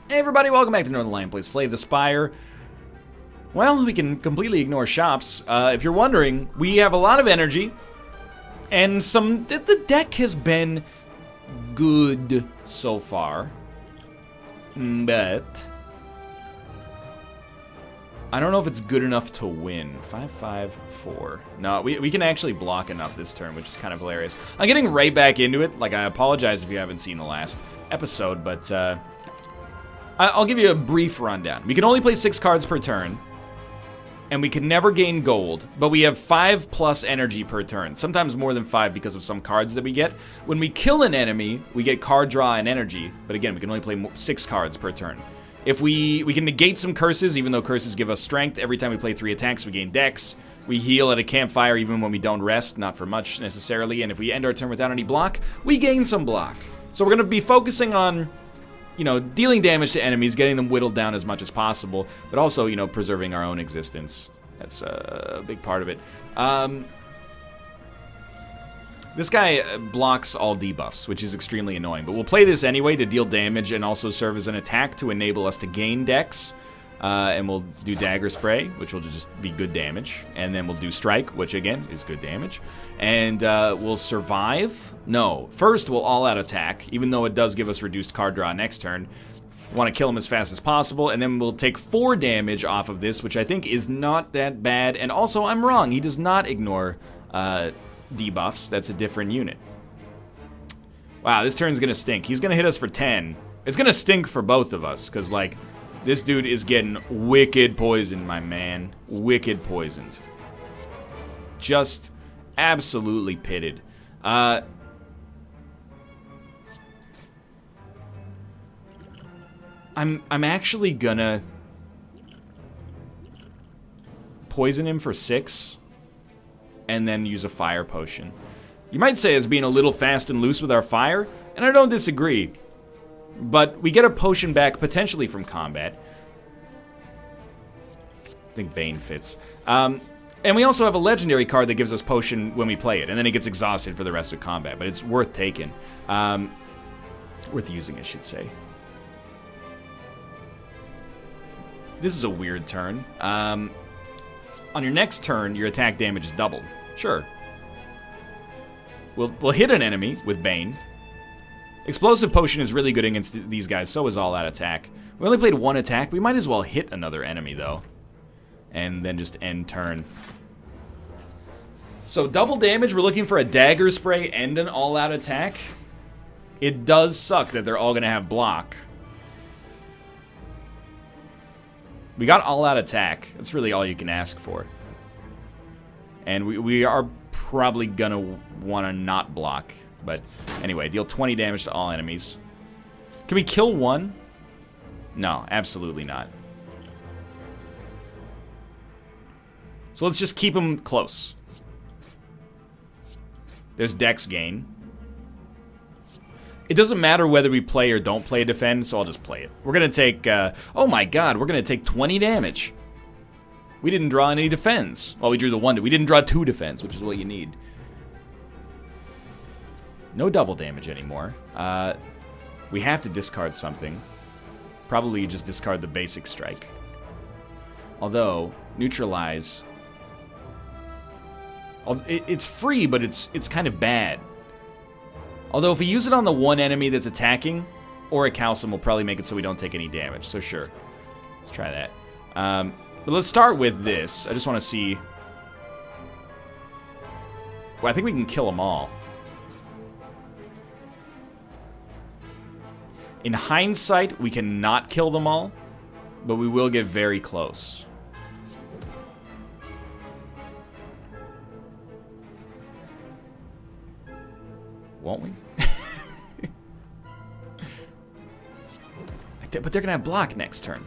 Hey everybody, welcome back to Northernlion plays Slay the Spire. Well, we can completely ignore shops. If you're wondering, we have a lot of energy, and the deck has been good so far, but I don't know if it's good enough to win. 5-5-4. No, we can actually block enough this turn, which is kind of hilarious. I'm getting right back into it. Like, I apologize if you haven't seen the last episode, but I'll give you a brief rundown. We can only play 6 cards per turn, and we can never gain gold, but we have 5+ energy per turn, sometimes more than 5 because of some cards that we get. When we kill an enemy, we get card draw and energy, but again, we can only play 6 cards per turn. If we can negate some curses, even though curses give us strength. Every time we play 3 attacks, we gain dex. We heal at a campfire even when we don't rest, not for much necessarily, and if we end our turn without any block, we gain some block. So we're going to be focusing on, you know, dealing damage to enemies, getting them whittled down as much as possible, but also, you know, preserving our own existence. That's a big part of it. This guy blocks all debuffs, which is extremely annoying, but we'll play this anyway to deal damage and also serve as an attack to enable us to gain dex. And we'll do Dagger Spray, which will just be good damage. And then we'll do Strike, which again is good damage. And we'll survive. No, first we'll all-out attack, even though it does give us reduced card draw next turn. Want to kill him as fast as possible, and then we'll take 4 damage off of this, which I think is not that bad. And also, I'm wrong. He does not ignore debuffs. That's a different unit. Wow, this turn's going to stink. He's going to hit us for 10. It's going to stink for both of us, because, like, this dude is getting wicked poisoned, my man. Wicked poisoned. Just absolutely pitted. I'm actually gonna poison him for 6 and then use a fire potion. You might say it's being a little fast and loose with our fire, and I don't disagree. But we get a potion back, potentially from combat. I think Bane fits. And we also have a legendary card that gives us potion when we play it, and then it gets exhausted for the rest of combat, but it's worth taking. Worth using, I should say. This is a weird turn. On your next turn, your attack damage is doubled. Sure. We'll hit an enemy with Bane. Explosive Potion is really good against these guys, so is all-out attack. We only played 1 attack. We might as well hit another enemy, though. And then just end turn. So double damage, we're looking for a Dagger Spray and an all-out attack. It does suck that they're all going to have block. We got all-out attack. That's really all you can ask for. And we are probably going to want to not block. But anyway, deal 20 damage to all enemies. Can we kill one? No, absolutely not. So let's just keep him close. There's dex gain. It doesn't matter whether we play or don't play defend, so I'll just play it. We're going to take, oh my god, we're going to take 20 damage. We didn't draw any defense. Well, we drew the 1. We didn't draw 2 defense, which is what you need. No double damage anymore. We have to discard something. Probably just discard the basic strike. Although, neutralize. It's free, but it's kind of bad. Although if we use it on the 1 enemy that's attacking, or a Calcim will probably make it so we don't take any damage. So sure, let's try that. But let's start with this. I just want to see. Well, I think we can kill them all. In hindsight, we cannot kill them all, but we will get very close. Won't we? But they're gonna have block next turn.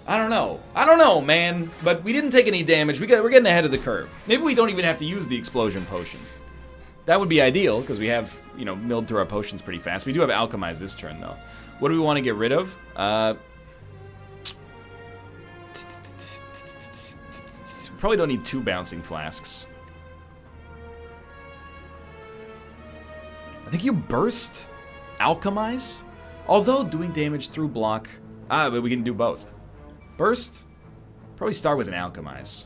I don't know, man. But we didn't take any damage. We're getting ahead of the curve. Maybe we don't even have to use the explosion potion. That would be ideal, because we have, you know, milled through our potions pretty fast. We do have Alchemize this turn, though. What do we want to get rid of? Probably don't need 2 bouncing flasks. I think you burst Alchemize? Although doing damage through block... but we can do both. Burst? Probably start with an alchemize.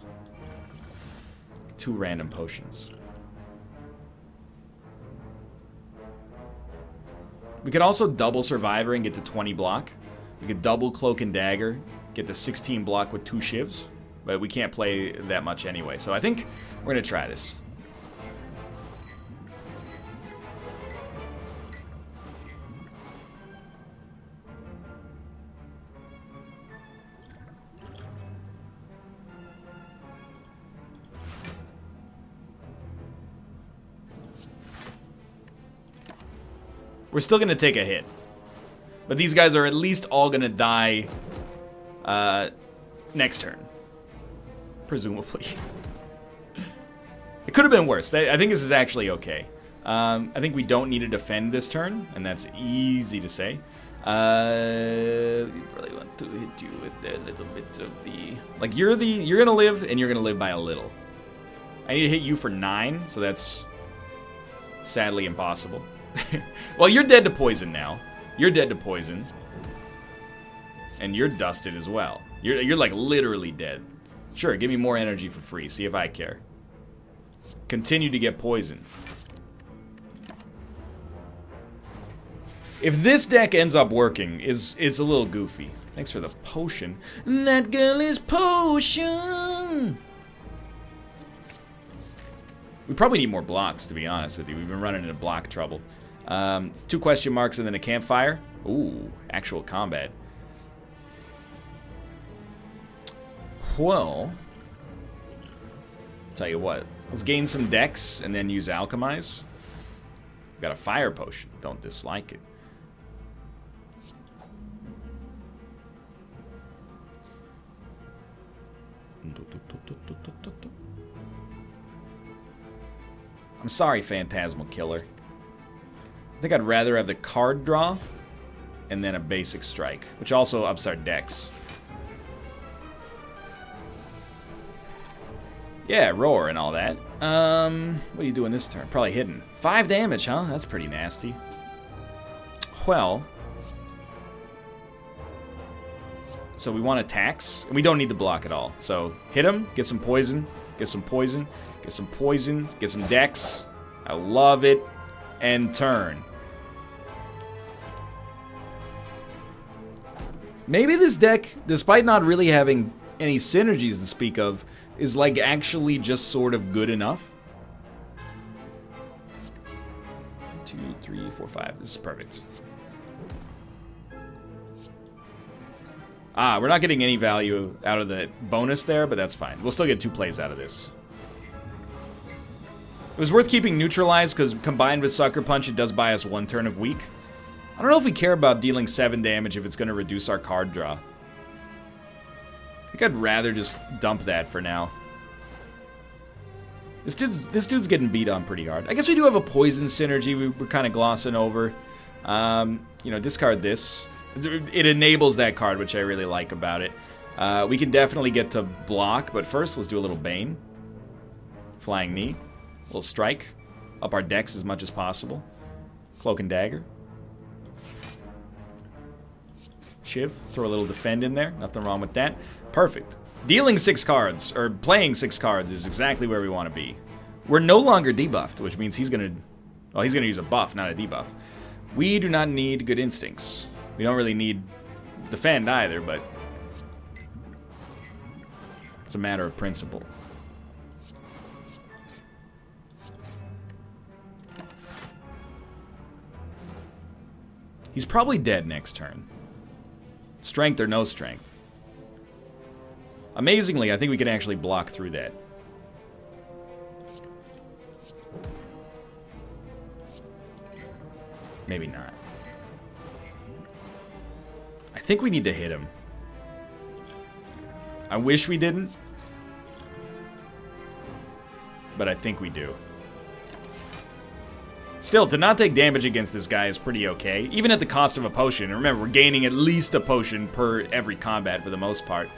2 random potions. We could also double Survivor and get to 20 block. We could double Cloak and Dagger, get to 16 block with 2 shivs. But we can't play that much anyway. So I think we're going to try this. We're still going to take a hit. But these guys are at least all going to die next turn. Presumably. It could have been worse. I think this is actually okay. I think we don't need to defend this turn, and that's easy to say. You probably want to hit you with a little bit of the... Like, you're going to live, and you're going to live by a little. I need to hit you for 9, so that's sadly impossible. Well, you're dead to poison now. You're dead to poison. And you're dusted as well. You're like literally dead. Sure, give me more energy for free. See if I care. Continue to get poisoned. If this deck ends up working, it's a little goofy. Thanks for the potion. That girl is potion. We probably need more blocks, to be honest with you. We've been running into block trouble. 2 question marks and then a campfire. Ooh, actual combat. Well, tell you what. Let's gain some decks and then use alchemize. Got a fire potion. Don't dislike it. I'm sorry, Phantasmal Killer. I think I'd rather have the card draw and then a basic strike, which also ups our decks. Yeah, roar and all that. What are you doing this turn? Probably hidden. 5 damage, huh? That's pretty nasty. Well, so we want attacks, and we don't need to block at all. So hit him, get some poison, get some poison, get some poison, get some dex. I love it. And turn. Maybe this deck, despite not really having any synergies to speak of, is like actually just sort of good enough. 2, 3, 4, 5. This is perfect. We're not getting any value out of the bonus there, but that's fine. We'll still get 2 plays out of this. It was worth keeping neutralized because combined with Sucker Punch, it does buy us 1 turn of weak. I don't know if we care about dealing 7 damage if it's going to reduce our card draw. I think I'd rather just dump that for now. This dude's getting beat on pretty hard. I guess we do have a poison synergy we're kind of glossing over. You know, discard this. It enables that card, which I really like about it. We can definitely get to block, but first let's do a little Bane. Flying Knee. A little Strike. Up our decks as much as possible. Cloak and Dagger. Shiv. Throw a little Defend in there. Nothing wrong with that. Perfect. Dealing 6 cards, or playing 6 cards, is exactly where we want to be. We're no longer debuffed, which means he's going to... Well, he's going to use a buff, not a debuff. We do not need Good Instincts. We don't really need Defend either, but... it's a matter of principle. He's probably dead next turn. Strength or no strength. Amazingly, I think we can actually block through that. Maybe not. I think we need to hit him. I wish we didn't. But I think we do. Still, to not take damage against this guy is pretty okay, even at the cost of a potion. And remember, we're gaining at least a potion per every combat for the most part.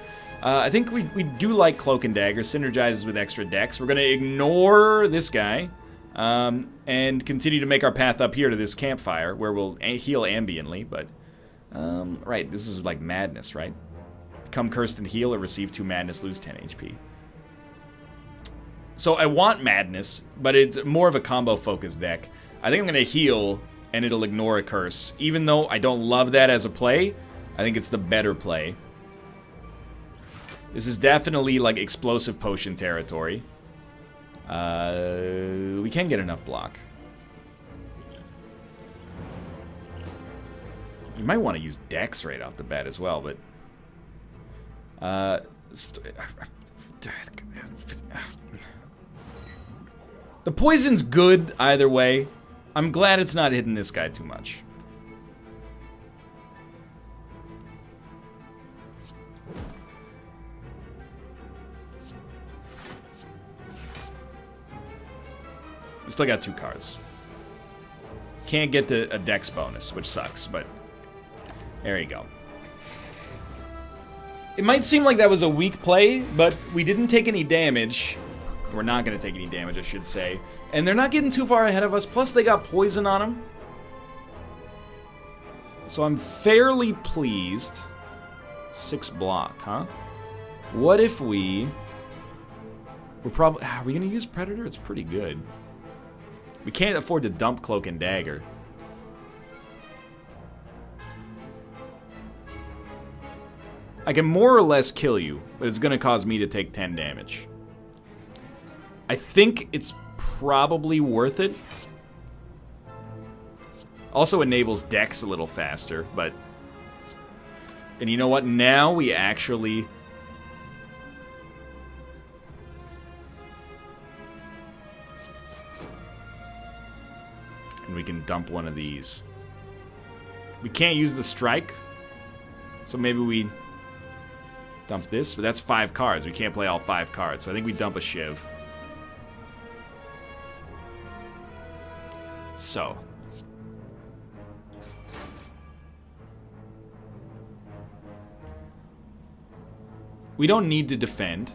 I think we do like Cloak and Dagger, synergizes with extra decks. We're going to ignore this guy and continue to make our path up here to this campfire, where we'll heal ambiently, but Right, this is like madness, right? Become cursed and heal or receive 2 madness, lose 10 HP. So I want madness, but it's more of a combo-focused deck. I think I'm going to heal, and it'll ignore a curse. Even though I don't love that as a play, I think it's the better play. This is definitely like explosive potion territory. We can get enough block. You might want to use Dex right off the bat as well, but... the poison's good either way. I'm glad it's not hitting this guy too much. We still got 2 cards. Can't get to a Dex bonus, which sucks, but there you go. It might seem like that was a weak play, but we didn't take any damage. We're not going to take any damage, I should say. And they're not getting too far ahead of us, plus they got poison on them. So I'm fairly pleased. 6 block, huh? What if we're probably... Are we going to use Predator? It's pretty good. We can't afford to dump Cloak and Dagger. I can more or less kill you, but it's going to cause me to take 10 damage. I think it's probably worth it. Also enables Dex a little faster, but... And you know what? Now we actually... And we can dump one of these. We can't use the strike, so maybe we dump this, but that's 5 cards. We can't play all 5 cards, so I think we dump a Shiv. So. We don't need to defend.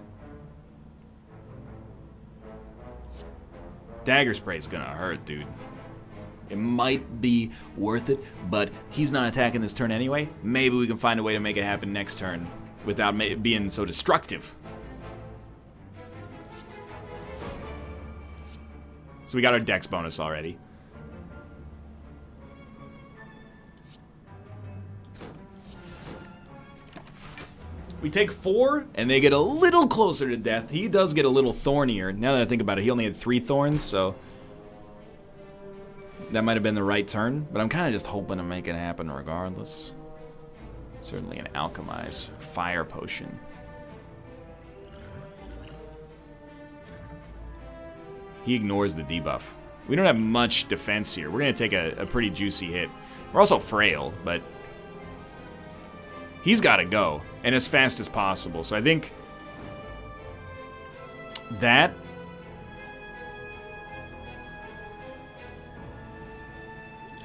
Dagger Spray is gonna hurt, dude. It might be worth it, but he's not attacking this turn anyway. Maybe we can find a way to make it happen next turn without being so destructive. So we got our Dex bonus already. We take 4, and they get a little closer to death. He does get a little thornier. Now that I think about it, he only had 3 thorns, so... That might have been the right turn, but I'm kind of just hoping to make it happen regardless. Certainly an Alchemize Fire Potion. He ignores the debuff. We don't have much defense here. We're going to take a pretty juicy hit. We're also frail, but he's got to go, and as fast as possible. So I think that...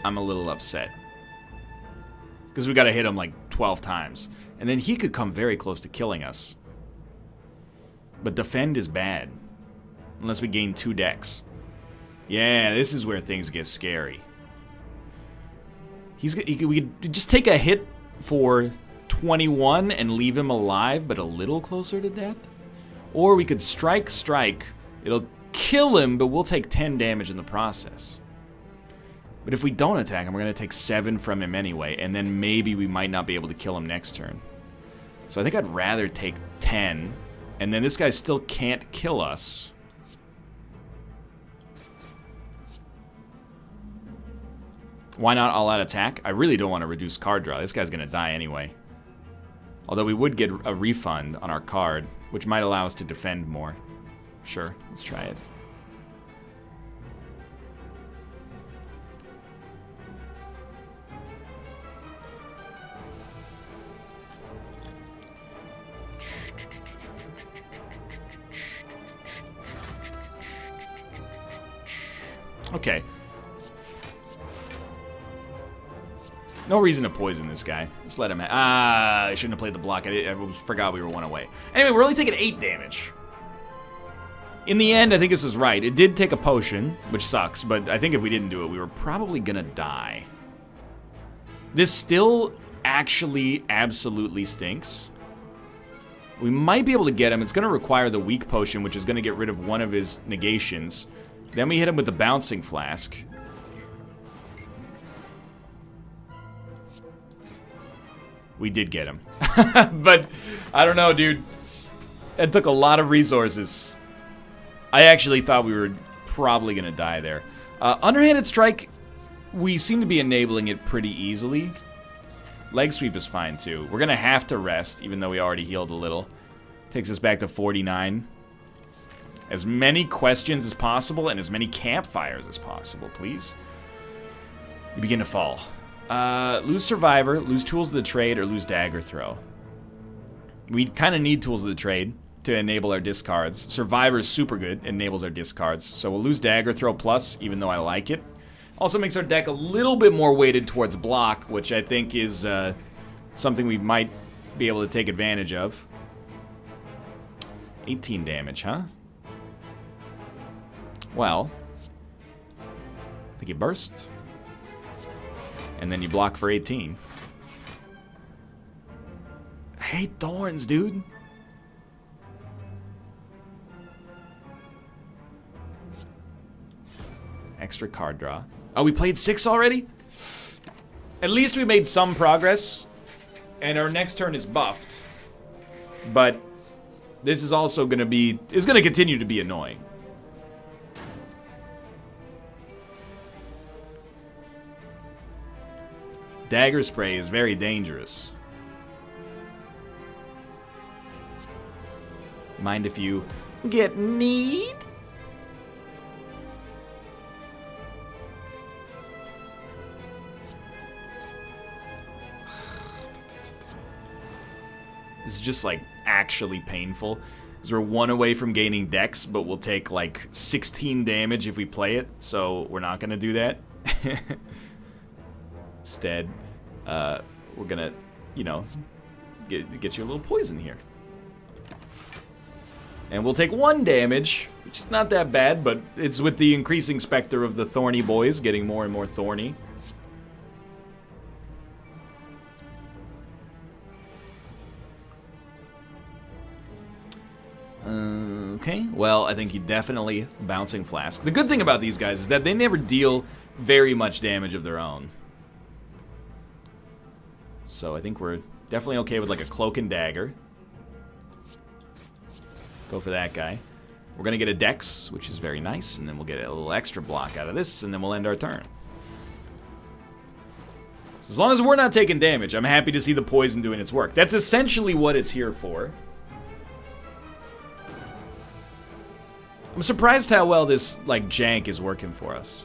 I'm a little upset. Because we got to hit him like 12 times. And then he could come very close to killing us. But defend is bad. Unless we gain 2 decks. Yeah, this is where things get scary. We could just take a hit for 21 and leave him alive, but a little closer to death. Or we could strike. It'll kill him, but we'll take 10 damage in the process. But if we don't attack him, we're going to take 7 from him anyway, and then maybe we might not be able to kill him next turn. So I think I'd rather take 10, and then this guy still can't kill us. Why not all-out attack? I really don't want to reduce card draw. This guy's going to die anyway. Although we would get a refund on our card, which might allow us to defend more. Sure, let's try it. Okay. No reason to poison this guy. Just let him I shouldn't have played the block. I forgot we were 1 away. Anyway, we're only taking 8 damage. In the end, I think this was right. It did take a potion, which sucks, but I think if we didn't do it, we were probably gonna die. This still actually absolutely stinks. We might be able to get him. It's going to require the weak potion, which is going to get rid of one of his negations. Then we hit him with the bouncing flask. We did get him. But I don't know, dude. It took a lot of resources. I actually thought we were probably going to die there. Underhanded strike, we seem to be enabling it pretty easily. Leg sweep is fine too. We're going to have to rest, even though we already healed a little. Takes us back to 49. As many questions as possible and as many campfires as possible, please. You begin to fall. Lose survivor, lose tools of the trade, or lose dagger throw. We kind of need tools of the trade to enable our discards. Survivor is super good, enables our discards. So we'll lose dagger throw plus, even though I like it. Also makes our deck a little bit more weighted towards block, which I think is something we might be able to take advantage of. 18 damage, huh? Well, I think you burst. And then you block for 18. I hate thorns, dude. Extra card draw. Oh, we played 6 already? At least we made some progress. And our next turn is buffed. But this is also going to be... It's going to continue to be annoying. Dagger spray is very dangerous. Mind if you get need? This is just like actually painful. Because we're 1 away from gaining dex, but we'll take like 16 damage if we play it. So we're not going to do that. Instead, we're gonna, you know, get you a little poison here. And we'll take 1 damage, which is not that bad, but it's with the increasing specter of the thorny boys getting more and more thorny. Okay, well, I think he definitely bouncing flask. The good thing about these guys is that they never deal very much damage of their own. So I think we're definitely okay with like a cloak and dagger. Go for that guy. We're going to get a dex, which is very nice, and then we'll get a little extra block out of this, and then we'll end our turn. So as long as we're not taking damage, I'm happy to see the poison doing its work. That's essentially what it's here for. I'm surprised how well this like jank is working for us.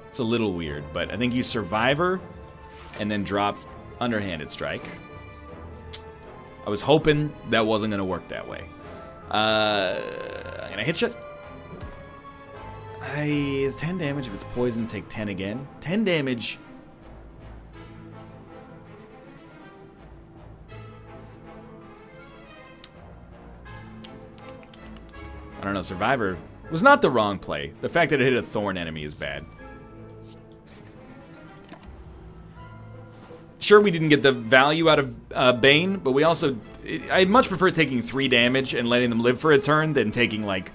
It's a little weird, but I think you survivor and then drop underhanded strike. I was hoping that wasn't going to work that way. I'm going to hit you. Is 10 damage if it's poison, take 10 again. 10 damage. I don't know, survivor was not the wrong play. The fact that it hit a thorn enemy is bad. Sure, we didn't get the value out of Bane, but we also... I much prefer taking 3 damage and letting them live for a turn than taking, like,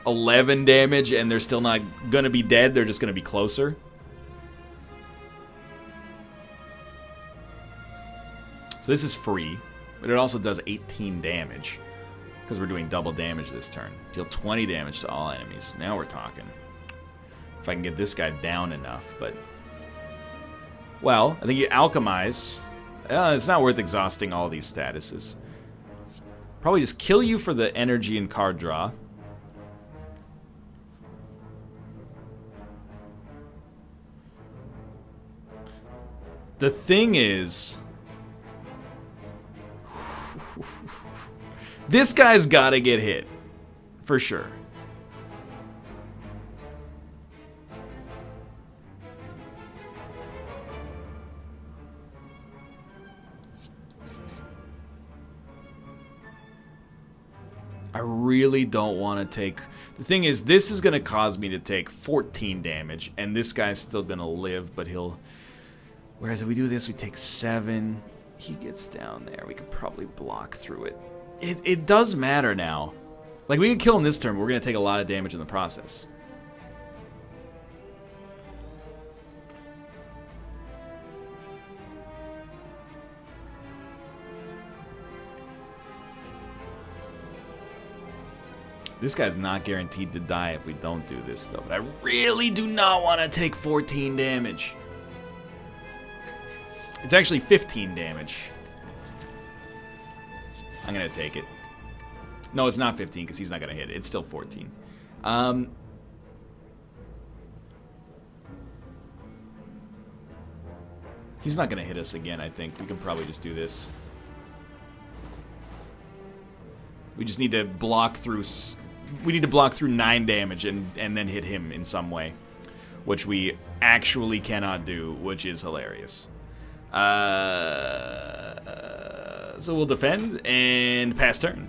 11 damage and they're still not gonna be dead. They're just gonna be closer. So this is free, but it also does 18 damage because we're doing double damage this turn. Deal 20 damage to all enemies. Now we're talking. If I can get this guy down enough, but... Well, I think you alchemize. It's not worth exhausting all these statuses. Probably just kill you for the energy and card draw. The thing is... This guy's gotta get hit. For sure. I really don't want to take... The thing is, this is going to cause me to take 14 damage, and this guy's still going to live, but he'll... Whereas if we do this, we take 7. He gets down there. We could probably block through it. It does matter now. Like, we could kill him this turn, but we're going to take a lot of damage in the process. This guy's not guaranteed to die if we don't do this, though. But I really do not want to take 14 damage. It's actually 15 damage. I'm going to take it. No, it's not 15 because he's not going to hit it. It's still 14. He's not going to hit us again, I think. We can probably just do this. We just need to block through... We need to block through 9 damage and then hit him in some way. Which we actually cannot do, which is hilarious. So we'll defend and pass turn.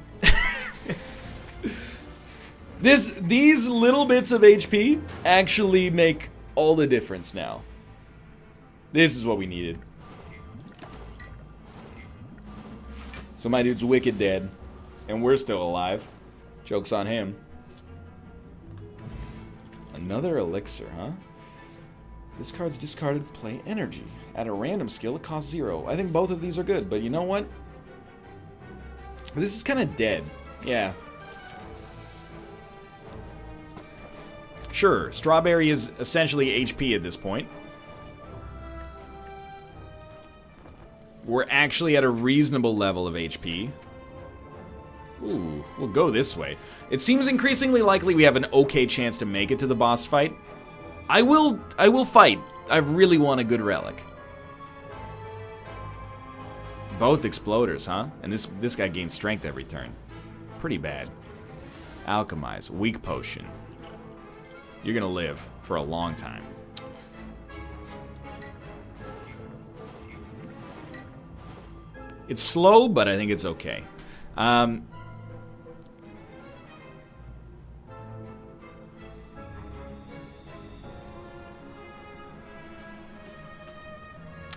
These little bits of HP actually make all the difference now. This is what we needed. So my dude's wicked dead. And we're still alive. Joke's on him. Another elixir, huh? This card's discarded, play energy. At a random skill, it costs 0. I think both of these are good, but you know what? This is kind of dead. Yeah. Sure, Strawberry is essentially HP at this point. We're actually at a reasonable level of HP. Ooh, we'll go this way. It seems increasingly likely we have an okay chance to make it to the boss fight. I will fight. I really want a good relic. Both exploders, huh? And this guy gains strength every turn. Pretty bad. Alchemize, weak potion. You're gonna live for a long time. It's slow, but I think it's okay.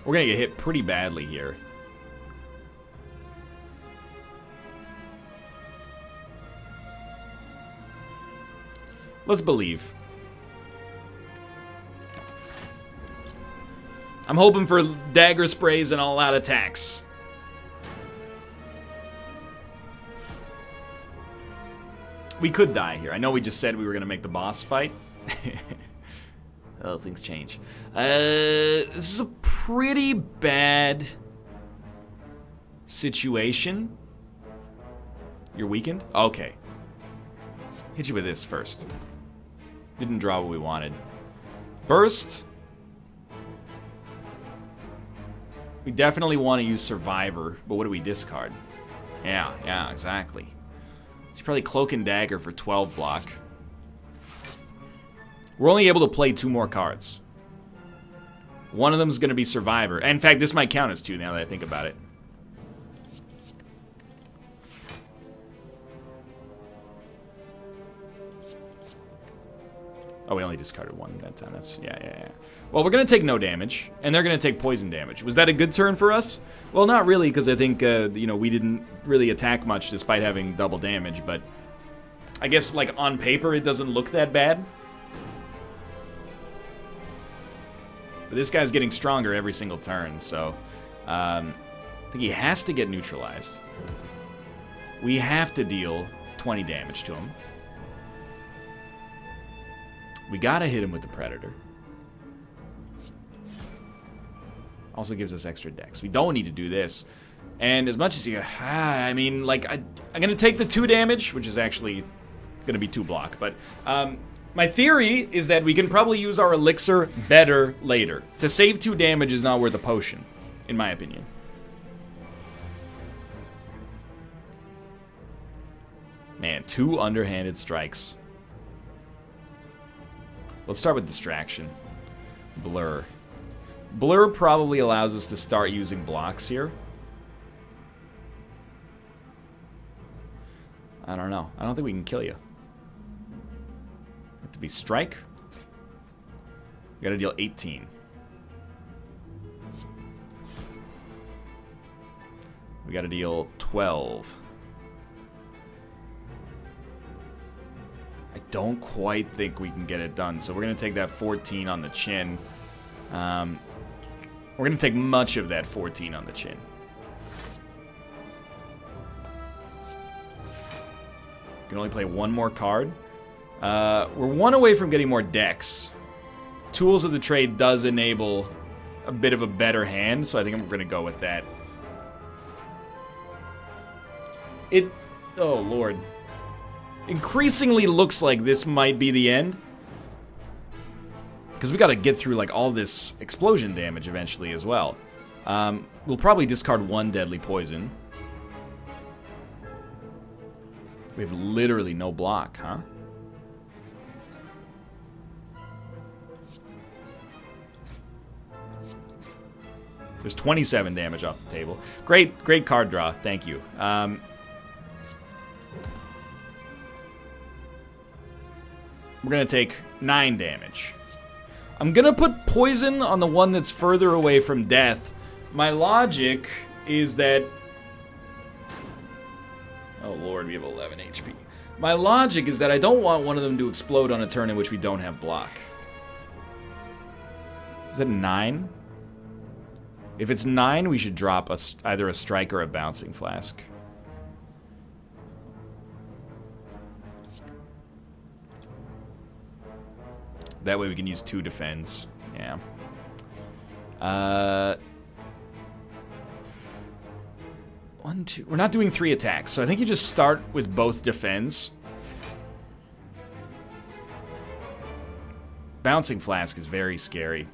We're gonna get hit pretty badly here. Let's believe. I'm hoping for dagger sprays and all-out attacks. We could die here. I know we just said we were gonna make the boss fight. Oh, things change. This is a pretty bad situation. You're weakened? Okay. Hit you with this first. Didn't draw what we wanted. Burst. We definitely want to use Survivor, but what do we discard? Yeah, exactly. It's probably Cloak and Dagger for 12 block. We're only able to play 2 more cards. One of them is going to be Survivor. In fact, this might count as 2 now that I think about it. Oh, we only discarded 1 that time. That's, yeah. Well, we're going to take no damage, and they're going to take poison damage. Was that a good turn for us? Well, not really, because I think, you know, we didn't really attack much despite having double damage, but I guess, like, on paper, it doesn't look that bad. But this guy's getting stronger every single turn, so I think he has to get neutralized. We have to deal 20 damage to him. We gotta hit him with the Predator. Also gives us extra dex. We don't need to do this. And as much as you... I mean, like, I'm gonna take the 2 damage, which is actually gonna be 2 block, but... my theory is that we can probably use our elixir better later. To save 2 damage is not worth a potion, in my opinion. Man, 2 underhanded strikes. Let's start with Distraction. Blur. Blur probably allows us to start using blocks here. I don't know. I don't think we can kill you. Have to be strike. We gotta deal 18. We gotta deal 12. I don't quite think we can get it done, so we're gonna take that 14 on the chin. We're gonna take much of that 14 on the chin. Can only play one more card. We're one away from getting more decks. Tools of the Trade does enable a bit of a better hand, so I think we're gonna go with that. Oh lord. Increasingly looks like this might be the end. Because we gotta get through like all this explosion damage eventually as well. We'll probably discard one deadly poison. We have literally no block, huh? There's 27 damage off the table. Great card draw. Thank you. We're gonna take 9 damage. I'm gonna put poison on the one that's further away from death. My logic is that... Oh lord, we have 11 HP. My logic is that I don't want one of them to explode on a turn in which we don't have block. Is it 9? If it's 9, we should drop either a strike or a bouncing flask. That way we can use 2 defense. Yeah. 1, 2. We're not doing 3 attacks, so I think you just start with both defense. Bouncing flask is very scary.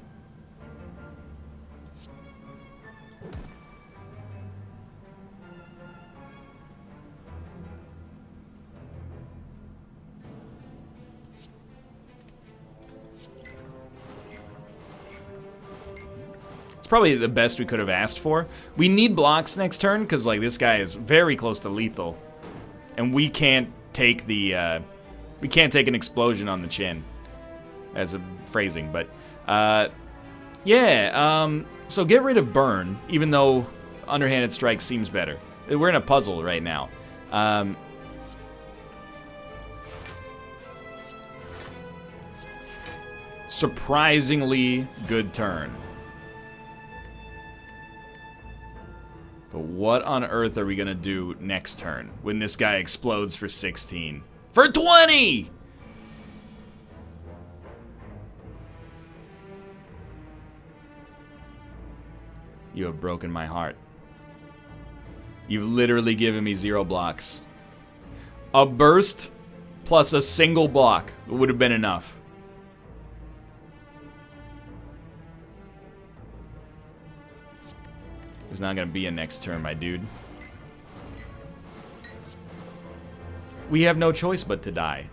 Probably the best we could have asked for. We need blocks next turn because like this guy is very close to lethal, and we can't take the we can't take an explosion on the chin as a phrasing. But yeah. So get rid of burn, even though underhanded strike seems better. We're in a puzzle right now. Surprisingly good turn. But what on earth are we gonna do next turn when this guy explodes for 16? For 20! You have broken my heart. You've literally given me 0 blocks. A burst plus a single block would have been enough. There's not gonna be a next turn, my dude. We have no choice but to die.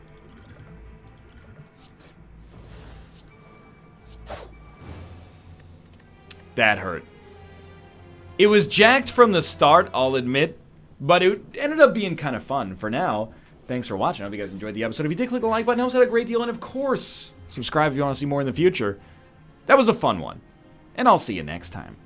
That hurt. It was jacked from the start, I'll admit, but it ended up being kind of fun. For now, thanks for watching. I hope you guys enjoyed the episode. If you did, click the like button. It helps out a great deal. And of course, subscribe if you want to see more in the future. That was a fun one. And I'll see you next time.